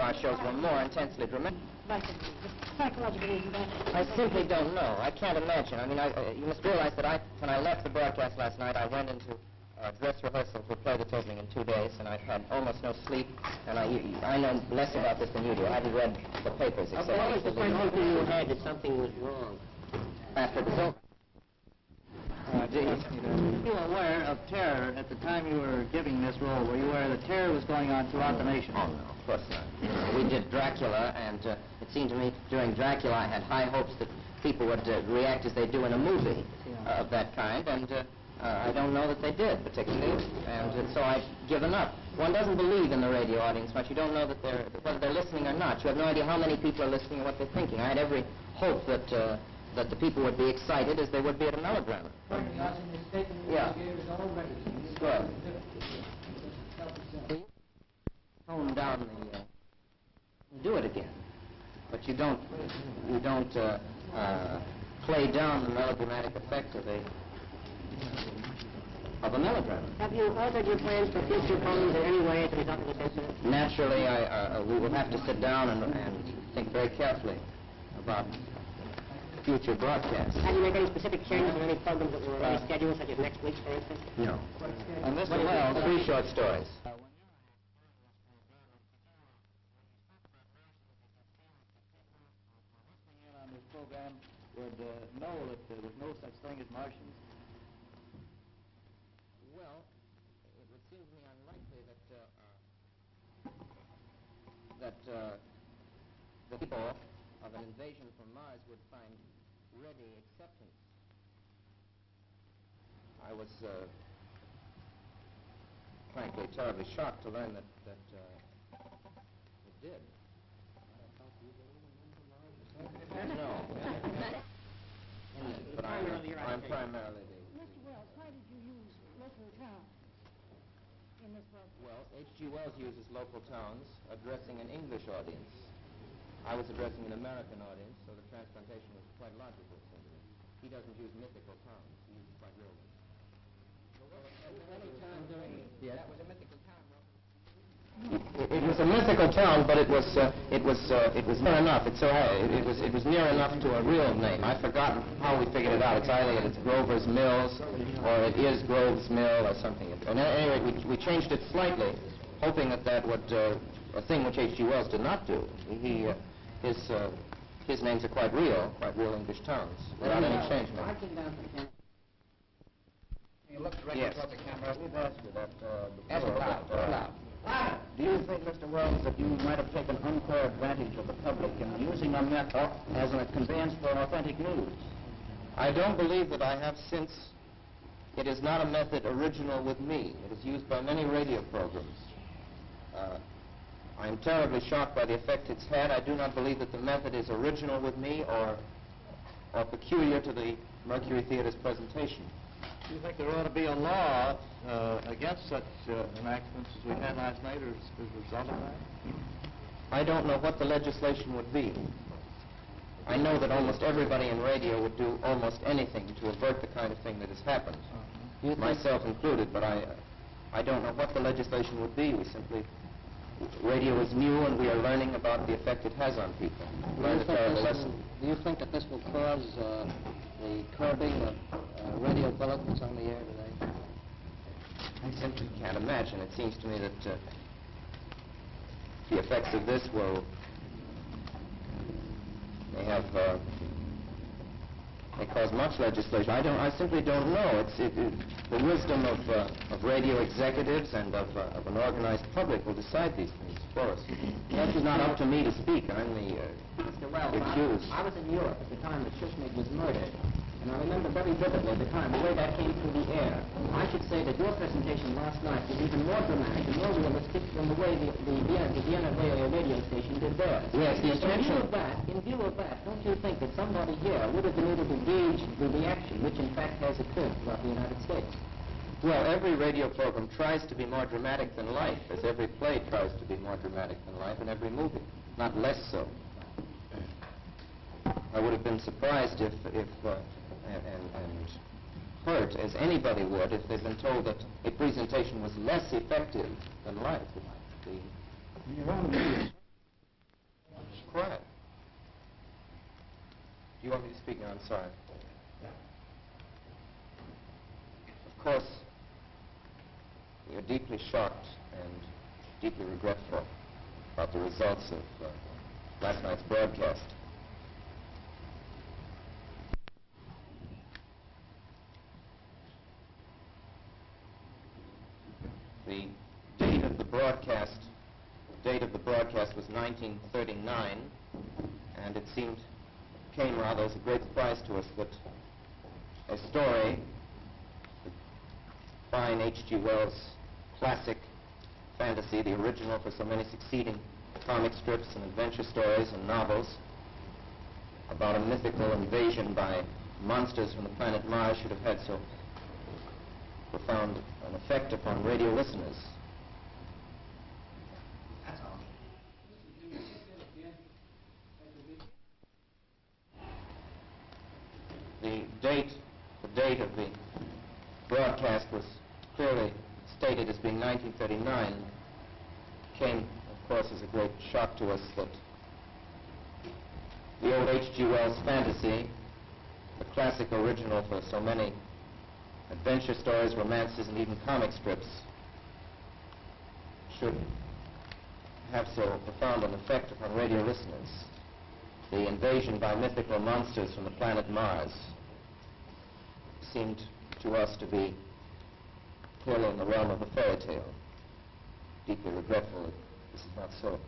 our shows were more intensely dramatic. Like the psychological reason that... I simply don't know. I can't imagine. I mean, you must realize that when I left the broadcast last night, I went into dress rehearsal for a play that's opening in 2 days, and I've had almost no sleep, and I know less about this than you do. I haven't read the papers except... What was the first inkling you had that something was wrong? After it was over. You were aware of terror at the time you were giving this role? Were you aware that terror was going on throughout the nation? Oh, no, of course not. We did Dracula, and it seemed to me during Dracula I had high hopes that people would react as they do in a movie of that kind, and I don't know that they did, particularly, and so I've given up. One doesn't believe in the radio audience much. You don't know that whether they're listening or not. You have no idea how many people are listening or what they're thinking. I had every hope that the people would be excited as they would be at a melodrama. Yeah. Good. Tone down do it again. But you don't play down the melodramatic effect of a melodrama. Have you altered your plans for future poems in any way as a result of this incident? Naturally, we will have to sit down and think very carefully about future broadcasts. Have you made any specific changes in any programs that were already scheduled, such as next week's, for instance? No. And Mr. Wells, 3 short stories. On this program would know that there was no such thing as Martians? Well, it would seem to me unlikely that the people of an invasion from Mars would find ready acceptance. I was frankly terribly shocked to learn that it did. No. But I'm primarily the... Mr. Wells, why did you use local towns in this book? Well, H.G. Wells uses local towns addressing an English audience. I was addressing an American audience, so the transplantation was quite logical. He doesn't use mythical towns. He uses quite real ones. That was a mythical town. It was a mythical town, but it was near enough. It was near enough to a real name. I've forgotten how we figured it out. It's either it's Grover's Mills or it is Grove's Mill or something. And anyway, we changed it slightly, hoping that would a thing which H.G. Wells did not do. His names are quite real English towns, without any change. You look directly toward the camera. We've asked you that Ask it loud, very loud. Do you think, Mr. Wells, that you might have taken unfair advantage of the public in using a method as a conveyance for authentic news? I don't believe that I have, since it is not a method original with me. It is used by many radio programs. I am terribly shocked by the effect it's had. I do not believe that the method is original with me or peculiar to the Mercury Theater's presentation. Do you think there ought to be a law against such enactments as we had last night as a result of that? I don't know what the legislation would be. I know that almost everybody in radio would do almost anything to avert the kind of thing that has happened, myself included, but I don't know what the legislation would be. Radio is new, and we are learning about the effect it has on people. Learn a terrible lesson. Do you think that this will cause the curbing of radio bulletins on the air today? I simply can't imagine. It seems to me that the effects of this may cause much legislation. I simply don't know. The wisdom of radio executives and of an organized public will decide these things for us. It's not up to me to speak. I'm the Mr. Wells, accused. I was in Europe at the time that Schuschnigg was murdered, and I remember very vividly the time, the way that came through the air. I should say that your presentation last night was even more dramatic and more realistic than the way the Vienna radio station did theirs. Yes, the intention. In view of that, don't you think that somebody here would have been able to gauge the reaction which in fact has occurred throughout the United States? Well, every radio program tries to be more dramatic than life, as every play tries to be more dramatic than life, and every movie, not less so. I would have been surprised and hurt, as anybody would, if they'd been told that a presentation was less effective than life. speaking, I'm sorry. Of course, we are deeply shocked and deeply regretful about the results of last night's broadcast. The date of the broadcast was 1939, and it came rather as a great surprise to us that a story, the fine H.G. Wells classic fantasy, the original for so many succeeding comic strips and adventure stories and novels, about a mythical invasion by monsters from the planet Mars, should have had so profound an effect upon radio listeners. That's all. The date of the broadcast was clearly stated as being 1939. Came, of course, as a great shock to us that the old H.G. Wells fantasy, the classic original for so many adventure stories, romances, and even comic strips, should have so profound an effect upon radio listeners. The invasion by mythical monsters from the planet Mars seemed to us to be clearly in the realm of a fairy tale. Deeply regretful that this is not so.